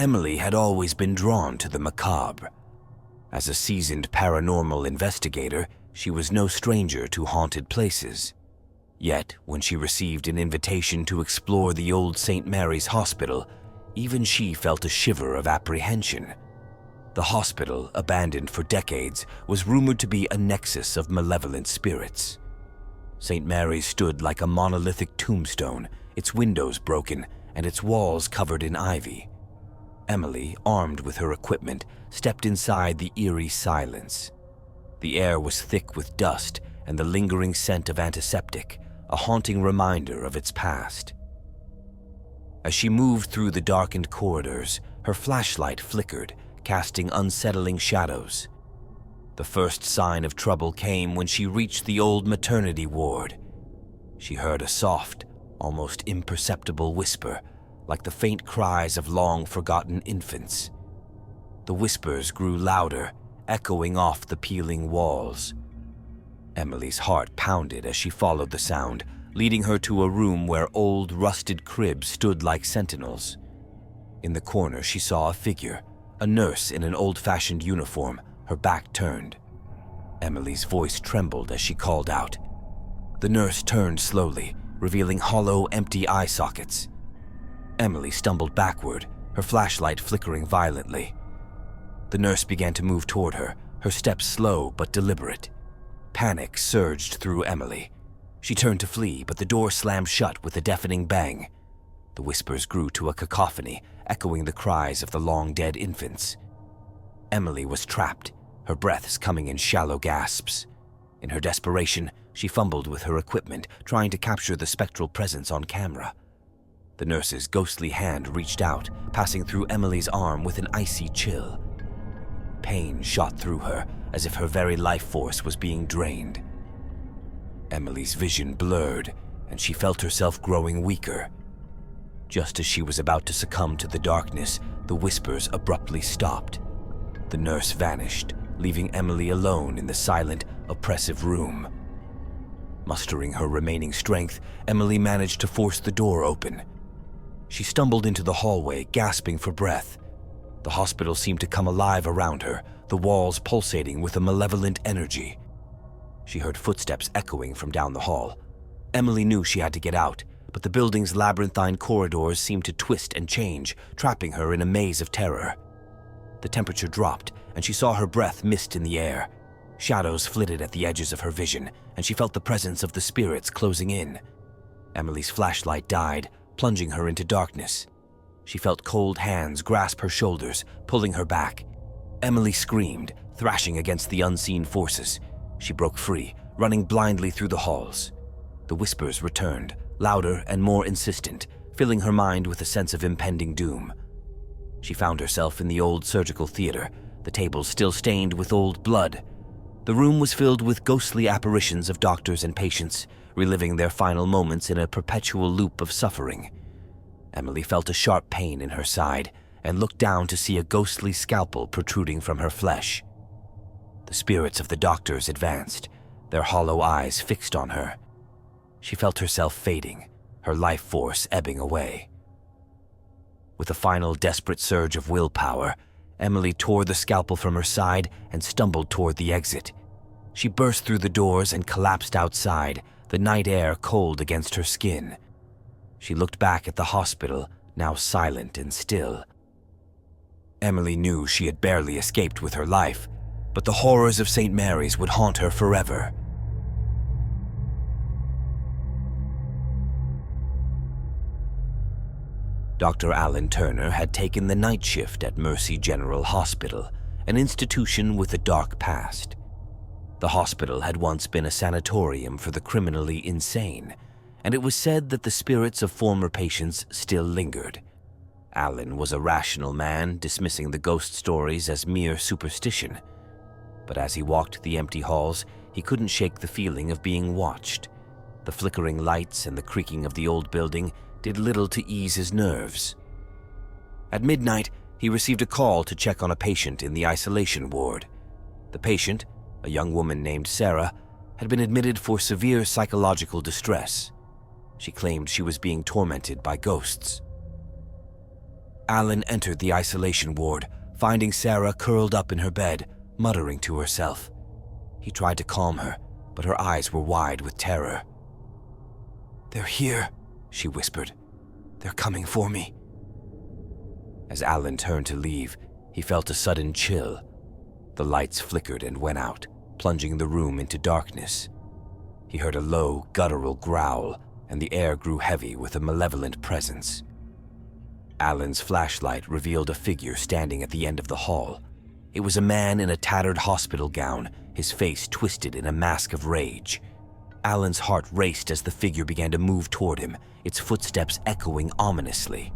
Emily had always been drawn to the macabre. As a seasoned paranormal investigator, she was no stranger to haunted places. Yet, when she received an invitation to explore the old St. Mary's Hospital, even she felt a shiver of apprehension. The hospital, abandoned for decades, was rumored to be a nexus of malevolent spirits. St. Mary's stood like a monolithic tombstone, its windows broken and its walls covered in ivy. Emily, armed with her equipment, stepped inside the eerie silence. The air was thick with dust and the lingering scent of antiseptic, a haunting reminder of its past. As she moved through the darkened corridors, her flashlight flickered, casting unsettling shadows. The first sign of trouble came when she reached the old maternity ward. She heard a soft, almost imperceptible whisper, like the faint cries of long-forgotten infants. The whispers grew louder, echoing off the peeling walls. Emily's heart pounded as she followed the sound, leading her to a room where old, rusted cribs stood like sentinels. In the corner, she saw a figure, a nurse in an old-fashioned uniform, her back turned. Emily's voice trembled as she called out. The nurse turned slowly, revealing hollow, empty eye sockets. Emily stumbled backward, her flashlight flickering violently. The nurse began to move toward her, her steps slow but deliberate. Panic surged through Emily. She turned to flee, but the door slammed shut with a deafening bang. The whispers grew to a cacophony, echoing the cries of the long-dead infants. Emily was trapped, her breaths coming in shallow gasps. In her desperation, she fumbled with her equipment, trying to capture the spectral presence on camera. The nurse's ghostly hand reached out, passing through Emily's arm with an icy chill. Pain shot through her, as if her very life force was being drained. Emily's vision blurred, and she felt herself growing weaker. Just as she was about to succumb to the darkness, the whispers abruptly stopped. The nurse vanished, leaving Emily alone in the silent, oppressive room. Mustering her remaining strength, Emily managed to force the door open. She stumbled into the hallway, gasping for breath. The hospital seemed to come alive around her, the walls pulsating with a malevolent energy. She heard footsteps echoing from down the hall. Emily knew she had to get out, but the building's labyrinthine corridors seemed to twist and change, trapping her in a maze of terror. The temperature dropped, and she saw her breath mist in the air. Shadows flitted at the edges of her vision, and she felt the presence of the spirits closing in. Emily's flashlight died, plunging her into darkness. She felt cold hands grasp her shoulders, pulling her back. Emily screamed, thrashing against the unseen forces. She broke free, running blindly through the halls. The whispers returned, louder and more insistent, filling her mind with a sense of impending doom. She found herself in the old surgical theater, the tables still stained with old blood. The room was filled with ghostly apparitions of doctors and patients, reliving their final moments in a perpetual loop of suffering. Emily felt a sharp pain in her side and looked down to see a ghostly scalpel protruding from her flesh. The spirits of the doctors advanced, their hollow eyes fixed on her. She felt herself fading, her life force ebbing away. With a final desperate surge of willpower, Emily tore the scalpel from her side and stumbled toward the exit. She burst through the doors and collapsed outside, the night air cold against her skin. She looked back at the hospital, now silent and still. Emily knew she had barely escaped with her life, but the horrors of St. Mary's would haunt her forever. Dr. Alan Turner had taken the night shift at Mercy General Hospital, an institution with a dark past. The hospital had once been a sanatorium for the criminally insane, and it was said that the spirits of former patients still lingered. Alan was a rational man, dismissing the ghost stories as mere superstition. But as he walked the empty halls, he couldn't shake the feeling of being watched. The flickering lights and the creaking of the old building did little to ease his nerves. At midnight, he received a call to check on a patient in the isolation ward. The patient, a young woman named Sarah, had been admitted for severe psychological distress. She claimed she was being tormented by ghosts. Alan entered the isolation ward, finding Sarah curled up in her bed, muttering to herself. He tried to calm her, but her eyes were wide with terror. "They're here," she whispered. "They're coming for me." As Alan turned to leave, he felt a sudden chill. The lights flickered and went out, plunging the room into darkness. He heard a low, guttural growl, and the air grew heavy with a malevolent presence. Alan's flashlight revealed a figure standing at the end of the hall. It was a man in a tattered hospital gown, his face twisted in a mask of rage. Alan's heart raced as the figure began to move toward him, its footsteps echoing ominously.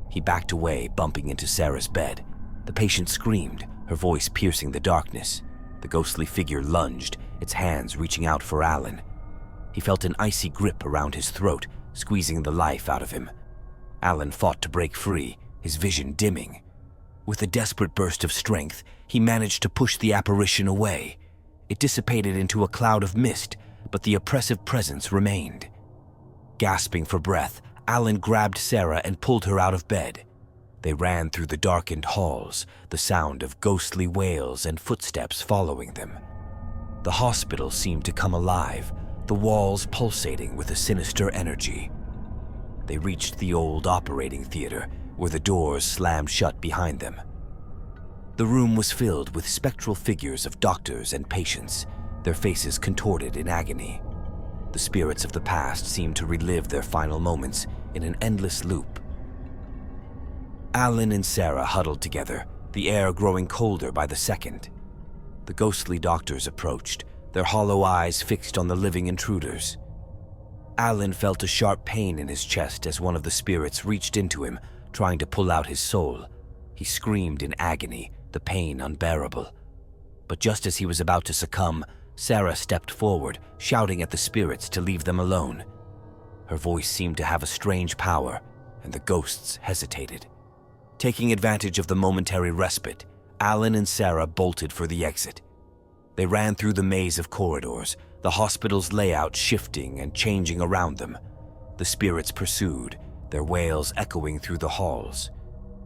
He backed away, bumping into Sarah's bed. The patient screamed, her voice piercing the darkness. The ghostly figure lunged, its hands reaching out for Alan. He felt an icy grip around his throat, squeezing the life out of him. Alan fought to break free, his vision dimming. With a desperate burst of strength, he managed to push the apparition away. It dissipated into a cloud of mist, but the oppressive presence remained. Gasping for breath, Alan grabbed Sarah and pulled her out of bed. They ran through the darkened halls, the sound of ghostly wails and footsteps following them. The hospital seemed to come alive, the walls pulsating with a sinister energy. They reached the old operating theater, where the doors slammed shut behind them. The room was filled with spectral figures of doctors and patients, their faces contorted in agony. The spirits of the past seemed to relive their final moments in an endless loop. Alan and Sarah huddled together, the air growing colder by the second. The ghostly doctors approached, their hollow eyes fixed on the living intruders. Alan felt a sharp pain in his chest as one of the spirits reached into him, trying to pull out his soul. He screamed in agony, the pain unbearable. But just as he was about to succumb, Sarah stepped forward, shouting at the spirits to leave them alone. Her voice seemed to have a strange power, and the ghosts hesitated. Taking advantage of the momentary respite, Alan and Sarah bolted for the exit. They ran through the maze of corridors, the hospital's layout shifting and changing around them. The spirits pursued, their wails echoing through the halls.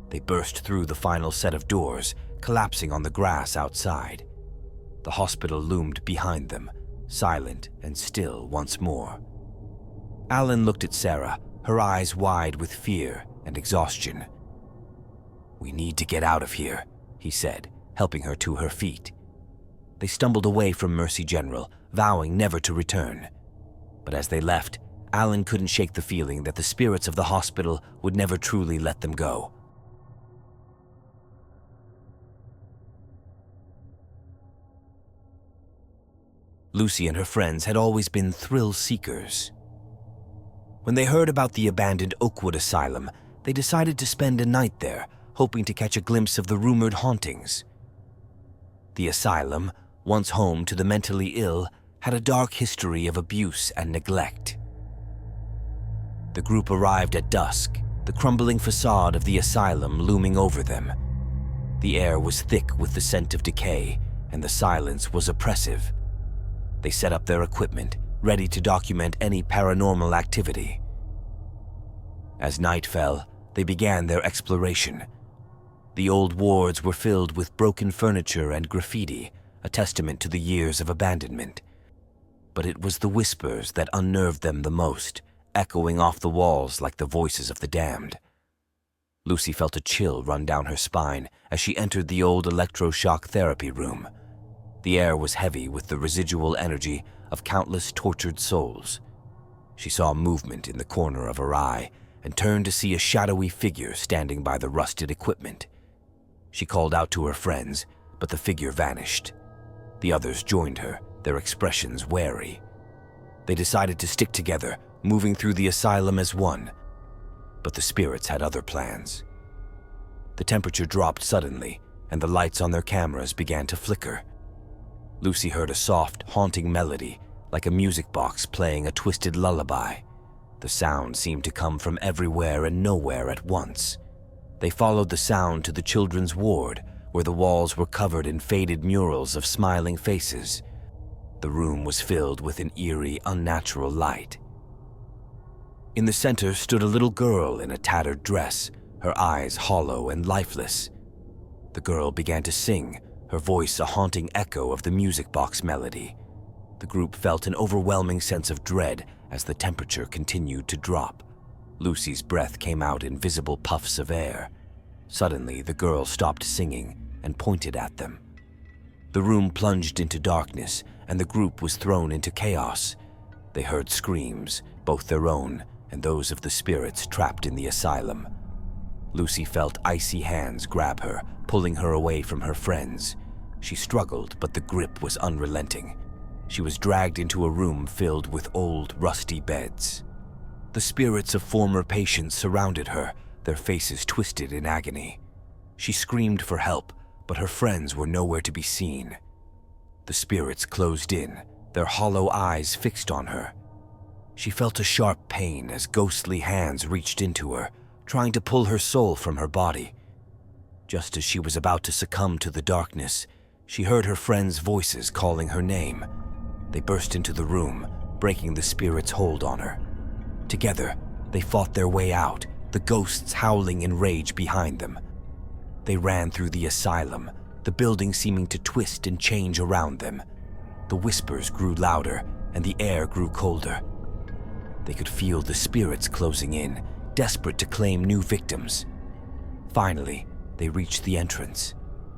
They burst through the final set of doors, collapsing on the grass outside. The hospital loomed behind them, silent and still once more. Alan looked at Sarah, her eyes wide with fear and exhaustion. "We need to get out of here," he said, helping her to her feet. They stumbled away from Mercy General, vowing never to return. But as they left, Alan couldn't shake the feeling that the spirits of the hospital would never truly let them go. Lucy and her friends had always been thrill seekers. When they heard about the abandoned Oakwood Asylum, they decided to spend a night there, hoping to catch a glimpse of the rumored hauntings. The asylum, once home to the mentally ill, had a dark history of abuse and neglect. The group arrived at dusk, the crumbling facade of the asylum looming over them. The air was thick with the scent of decay, and the silence was oppressive. They set up their equipment, ready to document any paranormal activity. As night fell, they began their exploration. The old wards were filled with broken furniture and graffiti, a testament to the years of abandonment. But it was the whispers that unnerved them the most, echoing off the walls like the voices of the damned. Lucy felt a chill run down her spine as she entered the old electroshock therapy room. The air was heavy with the residual energy of countless tortured souls. She saw movement in the corner of her eye and turned to see a shadowy figure standing by the rusted equipment. She called out to her friends, but the figure vanished. The others joined her, their expressions wary. They decided to stick together, moving through the asylum as one. But the spirits had other plans. The temperature dropped suddenly, and the lights on their cameras began to flicker. Lucy heard a soft, haunting melody, like a music box playing a twisted lullaby. The sound seemed to come from everywhere and nowhere at once. They followed the sound to the children's ward, where the walls were covered in faded murals of smiling faces. The room was filled with an eerie, unnatural light. In the center stood a little girl in a tattered dress, her eyes hollow and lifeless. The girl began to sing, her voice a haunting echo of the music box melody. The group felt an overwhelming sense of dread as the temperature continued to drop. Lucy's breath came out in visible puffs of air. Suddenly, the girl stopped singing and pointed at them. The room plunged into darkness, and the group was thrown into chaos. They heard screams, both their own and those of the spirits trapped in the asylum. Lucy felt icy hands grab her, pulling her away from her friends. She struggled, but the grip was unrelenting. She was dragged into a room filled with old, rusty beds. The spirits of former patients surrounded her, their faces twisted in agony. She screamed for help, but her friends were nowhere to be seen. The spirits closed in, their hollow eyes fixed on her. She felt a sharp pain as ghostly hands reached into her, trying to pull her soul from her body. Just as she was about to succumb to the darkness, she heard her friends' voices calling her name. They burst into the room, breaking the spirit's hold on her. Together, they fought their way out, the ghosts howling in rage behind them. They ran through the asylum, the building seeming to twist and change around them. The whispers grew louder, and the air grew colder. They could feel the spirits closing in, desperate to claim new victims. Finally, they reached the entrance.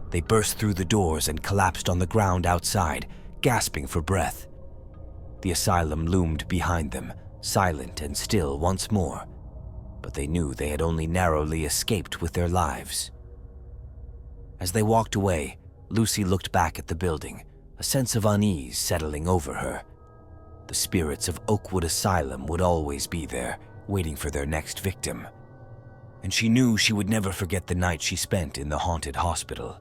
They burst through the doors and collapsed on the ground outside, gasping for breath. The asylum loomed behind them, silent and still once more, but they knew they had only narrowly escaped with their lives. As they walked away, Lucy looked back at the building, a sense of unease settling over her. The spirits of Oakwood Asylum would always be there, waiting for their next victim. And she knew she would never forget the night she spent in the haunted hospital.